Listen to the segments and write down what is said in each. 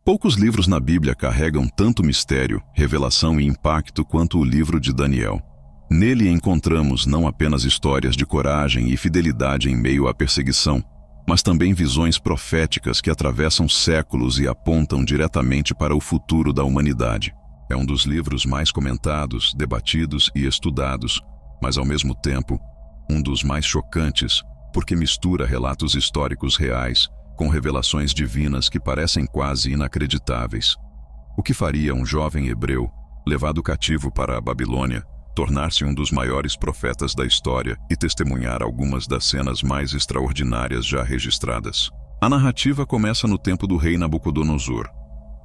Poucos livros na Bíblia carregam tanto mistério, revelação e impacto quanto o livro de Daniel. Nele encontramos não apenas histórias de coragem e fidelidade em meio à perseguição, mas também visões proféticas que atravessam séculos e apontam diretamente para o futuro da humanidade. É um dos livros mais comentados, debatidos e estudados, mas ao mesmo tempo, um dos mais chocantes, porque mistura relatos históricos reais com revelações divinas que parecem quase inacreditáveis. O que faria um jovem hebreu, levado cativo para a Babilônia, tornar-se um dos maiores profetas da história e testemunhar algumas das cenas mais extraordinárias já registradas? A narrativa começa no tempo do rei Nabucodonosor,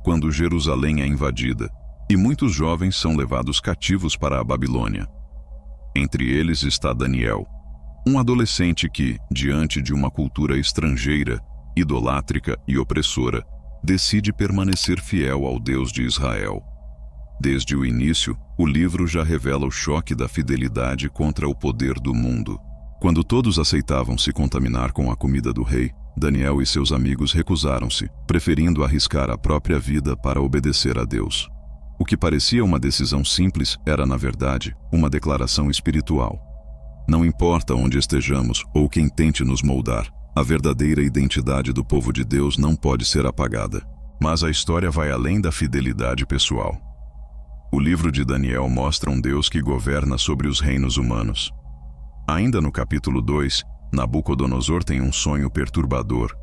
quando Jerusalém é invadida, e muitos jovens são levados cativos para a Babilônia. Entre eles está Daniel, um adolescente que, diante de uma cultura estrangeira, idolátrica e opressora, decide permanecer fiel ao Deus de Israel. Desde o início, o livro já revela o choque da fidelidade contra o poder do mundo. Quando todos aceitavam se contaminar com a comida do rei, Daniel e seus amigos recusaram-se, preferindo arriscar a própria vida para obedecer a Deus. O que parecia uma decisão simples era, na verdade, uma declaração espiritual. Não importa onde estejamos ou quem tente nos moldar, a verdadeira identidade do povo de Deus não pode ser apagada. Mas a história vai além da fidelidade pessoal. O livro de Daniel mostra um Deus que governa sobre os reinos humanos. Ainda no capítulo 2, Nabucodonosor tem um sonho perturbador.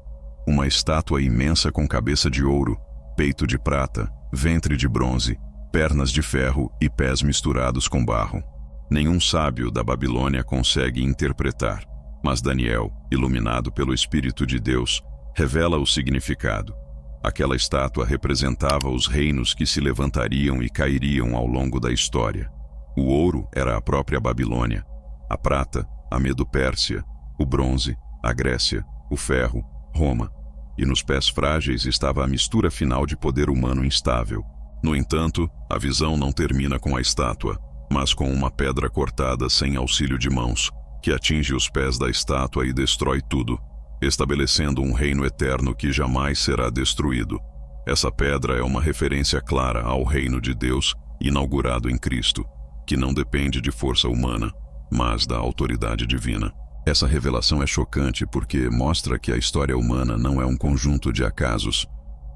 Uma estátua imensa com cabeça de ouro, peito de prata, ventre de bronze, pernas de ferro e pés misturados com barro. Nenhum sábio da Babilônia consegue interpretar, mas Daniel, iluminado pelo Espírito de Deus, revela o significado. Aquela estátua representava os reinos que se levantariam e cairiam ao longo da história. O ouro era a própria Babilônia, a prata, a Medo-Pérsia, o bronze, a Grécia, o ferro, Roma, e nos pés frágeis estava a mistura final de poder humano instável. No entanto, a visão não termina com a estátua, mas com uma pedra cortada sem auxílio de mãos, que atinge os pés da estátua e destrói tudo, estabelecendo um reino eterno que jamais será destruído. Essa pedra é uma referência clara ao reino de Deus, inaugurado em Cristo, que não depende de força humana, mas da autoridade divina. Essa revelação é chocante porque mostra que a história humana não é um conjunto de acasos,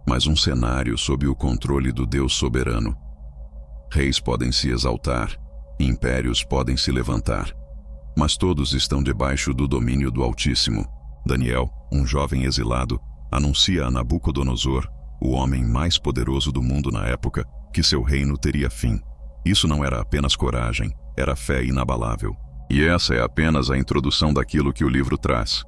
mas um cenário sob o controle do Deus soberano. Reis podem se exaltar, impérios podem se levantar, mas todos estão debaixo do domínio do Altíssimo. Daniel, um jovem exilado, anuncia a Nabucodonosor, o homem mais poderoso do mundo na época, que seu reino teria fim. Isso não era apenas coragem, era fé inabalável. E essa é apenas a introdução daquilo que o livro traz.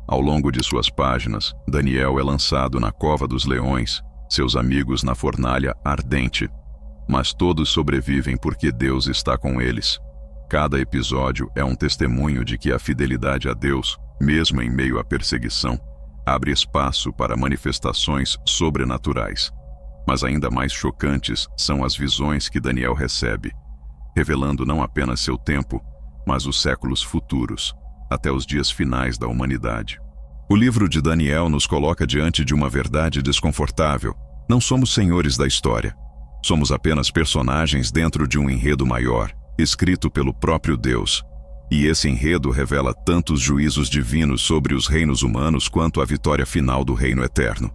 Ao longo de suas páginas, Daniel é lançado na cova dos leões, seus amigos na fornalha ardente. Mas todos sobrevivem porque Deus está com eles. Cada episódio é um testemunho de que a fidelidade a Deus, mesmo em meio à perseguição, abre espaço para manifestações sobrenaturais. Mas ainda mais chocantes são as visões que Daniel recebe, revelando não apenas seu tempo, mas os séculos futuros, até os dias finais da humanidade. O livro de Daniel nos coloca diante de uma verdade desconfortável. Não somos senhores da história. Somos apenas personagens dentro de um enredo maior, escrito pelo próprio Deus. E esse enredo revela tanto os juízos divinos sobre os reinos humanos quanto a vitória final do reino eterno.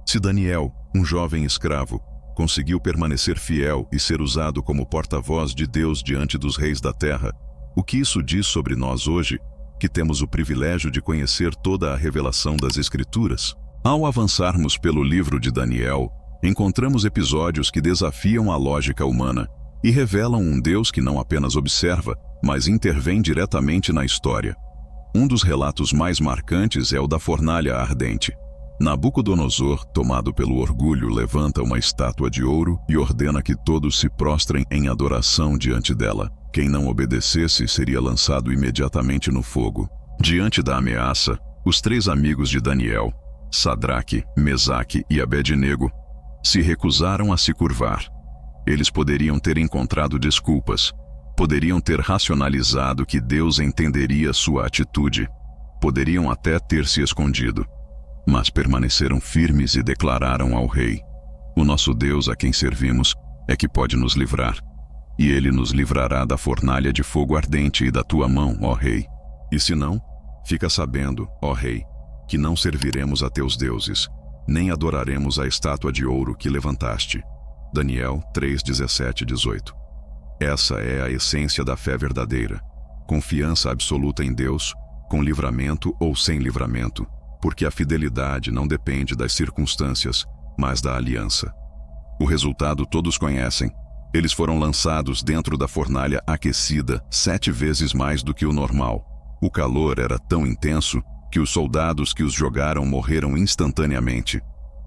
Se Daniel, um jovem escravo, conseguiu permanecer fiel e ser usado como porta-voz de Deus diante dos reis da terra, o que isso diz sobre nós hoje, que temos o privilégio de conhecer toda a revelação das Escrituras? Ao avançarmos pelo livro de Daniel, encontramos episódios que desafiam a lógica humana e revelam um Deus que não apenas observa, mas intervém diretamente na história. Um dos relatos mais marcantes é o da fornalha ardente. Nabucodonosor, tomado pelo orgulho, levanta uma estátua de ouro e ordena que todos se prostrem em adoração diante dela. Quem não obedecesse seria lançado imediatamente no fogo. Diante da ameaça, os três amigos de Daniel, Sadraque, Mesaque e Abednego, se recusaram a se curvar. Eles poderiam ter encontrado desculpas, poderiam ter racionalizado que Deus entenderia sua atitude, poderiam até ter se escondido, mas permaneceram firmes e declararam ao rei: O nosso Deus, a quem servimos, é que pode nos livrar. E ele nos livrará da fornalha de fogo ardente e da tua mão, ó Rei. E se não, fica sabendo, ó Rei, que não serviremos a teus deuses, nem adoraremos a estátua de ouro que levantaste. Daniel 3, 17 e 18. Essa é a essência da fé verdadeira. Confiança absoluta em Deus, com livramento ou sem livramento, porque a fidelidade não depende das circunstâncias, mas da aliança. O resultado todos conhecem. Eles foram lançados dentro da fornalha aquecida 7 vezes mais do que o normal. O calor era tão intenso que os soldados que os jogaram morreram instantaneamente.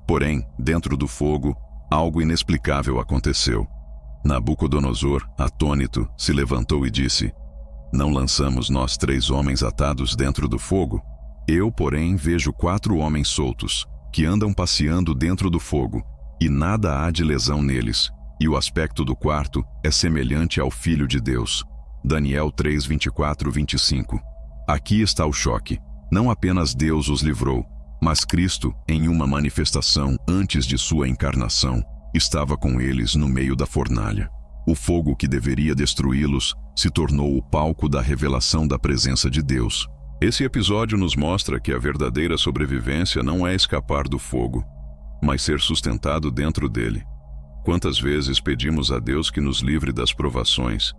Porém, dentro do fogo, algo inexplicável aconteceu. Nabucodonosor, atônito, se levantou e disse: Não lançamos nós 3 homens atados dentro do fogo? Eu, porém, vejo 4 homens soltos, que andam passeando dentro do fogo, e nada há de lesão neles, e o aspecto do quarto é semelhante ao Filho de Deus. Daniel 3, 24, 25. Aqui está o choque. Não apenas Deus os livrou, mas Cristo, em uma manifestação antes de sua encarnação, estava com eles no meio da fornalha. O fogo que deveria destruí-los se tornou o palco da revelação da presença de Deus. Esse episódio nos mostra que a verdadeira sobrevivência não é escapar do fogo, mas ser sustentado dentro dele. Quantas vezes pedimos a Deus que nos livre das provações,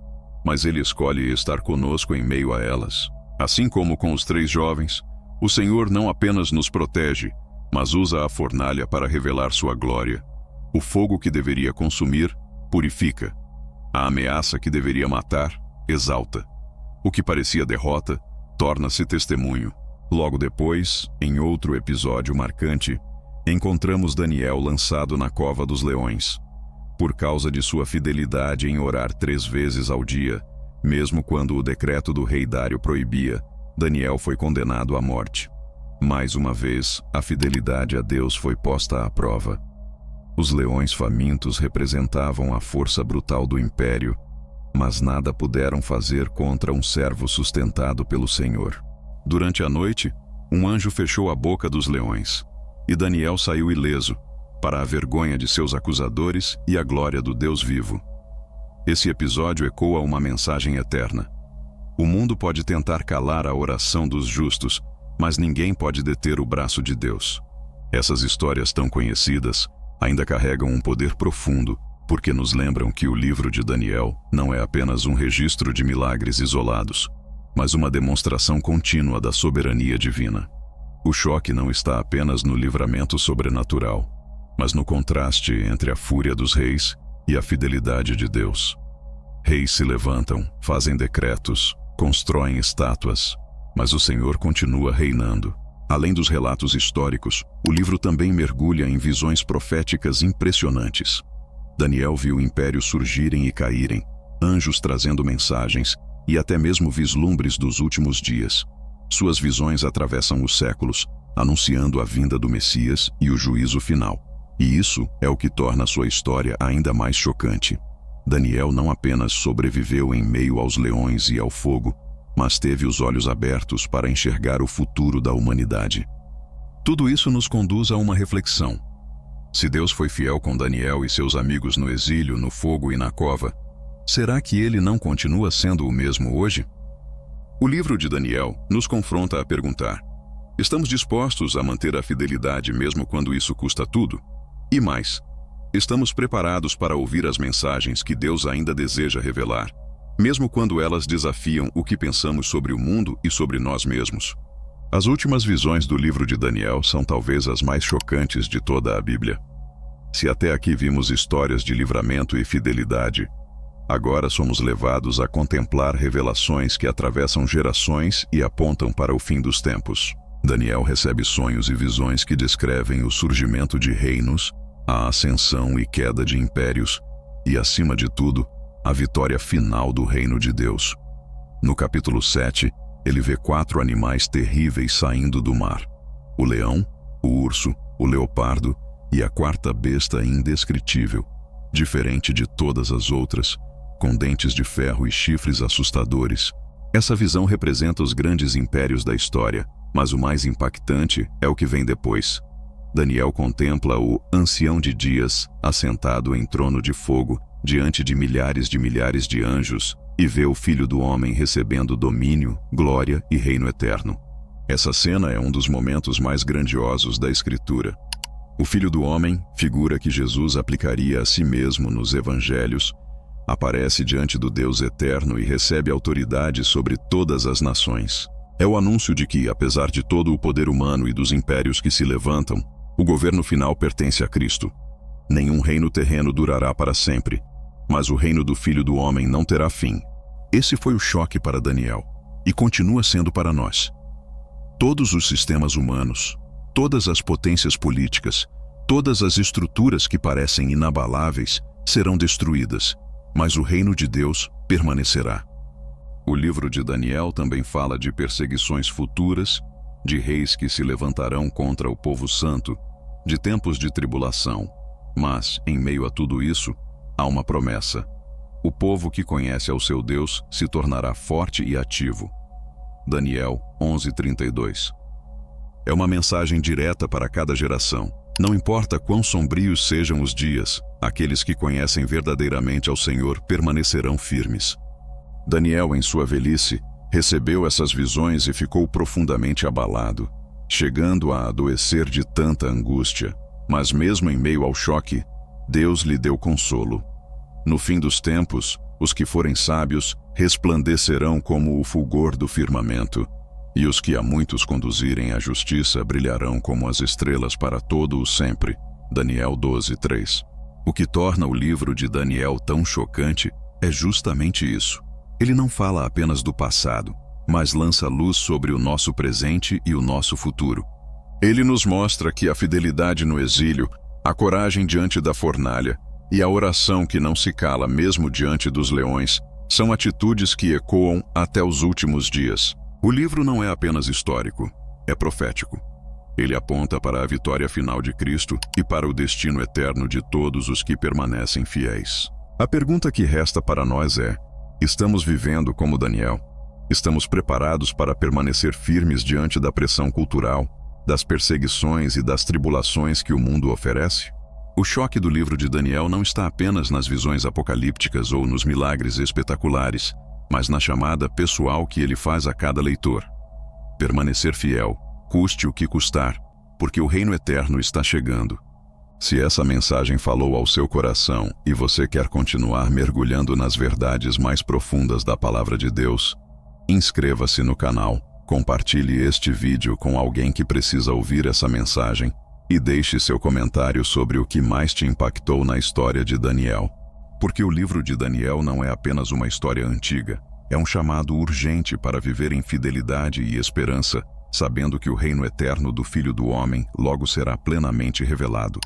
mas Ele escolhe estar conosco em meio a elas. Assim como com os 3 jovens, o Senhor não apenas nos protege, mas usa a fornalha para revelar sua glória. O fogo que deveria consumir, purifica. A ameaça que deveria matar, exalta. O que parecia derrota, torna-se testemunho. Logo depois, em outro episódio marcante, encontramos Daniel lançado na cova dos leões. Por causa de sua fidelidade em orar 3 vezes ao dia, mesmo quando o decreto do rei Dário proibia, Daniel foi condenado à morte. Mais uma vez, a fidelidade a Deus foi posta à prova. Os leões famintos representavam a força brutal do império, mas nada puderam fazer contra um servo sustentado pelo Senhor. Durante a noite, um anjo fechou a boca dos leões, e Daniel saiu ileso, para a vergonha de seus acusadores e a glória do Deus vivo. Esse episódio ecoa uma mensagem eterna. O mundo pode tentar calar a oração dos justos, mas ninguém pode deter o braço de Deus. Essas histórias tão conhecidas ainda carregam um poder profundo, porque nos lembram que o livro de Daniel não é apenas um registro de milagres isolados, mas uma demonstração contínua da soberania divina. O choque não está apenas no livramento sobrenatural, mas no contraste entre a fúria dos reis e a fidelidade de Deus. Reis se levantam, fazem decretos, constroem estátuas, mas o Senhor continua reinando. Além dos relatos históricos, o livro também mergulha em visões proféticas impressionantes. Daniel viu impérios surgirem e caírem, anjos trazendo mensagens e até mesmo vislumbres dos últimos dias. Suas visões atravessam os séculos, anunciando a vinda do Messias e o juízo final. E isso é o que torna sua história ainda mais chocante. Daniel não apenas sobreviveu em meio aos leões e ao fogo, mas teve os olhos abertos para enxergar o futuro da humanidade. Tudo isso nos conduz a uma reflexão. Se Deus foi fiel com Daniel e seus amigos no exílio, no fogo e na cova, será que Ele não continua sendo o mesmo hoje? O livro de Daniel nos confronta a perguntar: estamos dispostos a manter a fidelidade mesmo quando isso custa tudo? E mais, estamos preparados para ouvir as mensagens que Deus ainda deseja revelar, mesmo quando elas desafiam o que pensamos sobre o mundo e sobre nós mesmos? As últimas visões do livro de Daniel são talvez as mais chocantes de toda a Bíblia. Se até aqui vimos histórias de livramento e fidelidade, agora somos levados a contemplar revelações que atravessam gerações e apontam para o fim dos tempos. Daniel recebe sonhos e visões que descrevem o surgimento de reinos, a ascensão e queda de impérios e, acima de tudo, a vitória final do reino de Deus. No capítulo 7, ele vê 4 animais terríveis saindo do mar: o leão, o urso, o leopardo e a 4ª besta indescritível, diferente de todas as outras, com dentes de ferro e chifres assustadores. Essa visão representa os grandes impérios da história, mas o mais impactante é o que vem depois. Daniel contempla o Ancião de Dias assentado em trono de fogo diante de milhares de anjos e vê o Filho do Homem recebendo domínio, glória e reino eterno. Essa cena é um dos momentos mais grandiosos da Escritura. O Filho do Homem, figura que Jesus aplicaria a si mesmo nos Evangelhos, aparece diante do Deus eterno e recebe autoridade sobre todas as nações. É o anúncio de que, apesar de todo o poder humano e dos impérios que se levantam, o governo final pertence a Cristo. Nenhum reino terreno durará para sempre, mas o reino do Filho do Homem não terá fim. Esse foi o choque para Daniel, e continua sendo para nós. Todos os sistemas humanos, todas as potências políticas, todas as estruturas que parecem inabaláveis serão destruídas, mas o reino de Deus permanecerá. O livro de Daniel também fala de perseguições futuras, de reis que se levantarão contra o povo santo, de tempos de tribulação. Mas, em meio a tudo isso, há uma promessa. O povo que conhece ao seu Deus se tornará forte e ativo. Daniel 11:32. É uma mensagem direta para cada geração. Não importa quão sombrios sejam os dias, aqueles que conhecem verdadeiramente ao Senhor permanecerão firmes. Daniel, em sua velhice, recebeu essas visões e ficou profundamente abalado, chegando a adoecer de tanta angústia. Mas mesmo em meio ao choque, Deus lhe deu consolo. No fim dos tempos, os que forem sábios resplandecerão como o fulgor do firmamento, e os que a muitos conduzirem à justiça brilharão como as estrelas para todo o sempre. Daniel 12:3. O que torna o livro de Daniel tão chocante é justamente isso. Ele não fala apenas do passado, mas lança luz sobre o nosso presente e o nosso futuro. Ele nos mostra que a fidelidade no exílio, a coragem diante da fornalha e a oração que não se cala mesmo diante dos leões são atitudes que ecoam até os últimos dias. O livro não é apenas histórico, é profético. Ele aponta para a vitória final de Cristo e para o destino eterno de todos os que permanecem fiéis. A pergunta que resta para nós é: estamos vivendo como Daniel? Estamos preparados para permanecer firmes diante da pressão cultural, das perseguições e das tribulações que o mundo oferece? O choque do livro de Daniel não está apenas nas visões apocalípticas ou nos milagres espetaculares, mas na chamada pessoal que ele faz a cada leitor. Permanecer fiel, custe o que custar, porque o reino eterno está chegando. Se essa mensagem falou ao seu coração e você quer continuar mergulhando nas verdades mais profundas da Palavra de Deus, inscreva-se no canal, compartilhe este vídeo com alguém que precisa ouvir essa mensagem e deixe seu comentário sobre o que mais te impactou na história de Daniel. Porque o livro de Daniel não é apenas uma história antiga, é um chamado urgente para viver em fidelidade e esperança, sabendo que o reino eterno do Filho do Homem logo será plenamente revelado.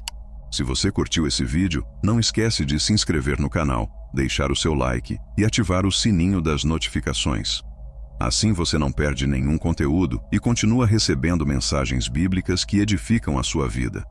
Se você curtiu esse vídeo, não esquece de se inscrever no canal, deixar o seu like e ativar o sininho das notificações. Assim você não perde nenhum conteúdo e continua recebendo mensagens bíblicas que edificam a sua vida.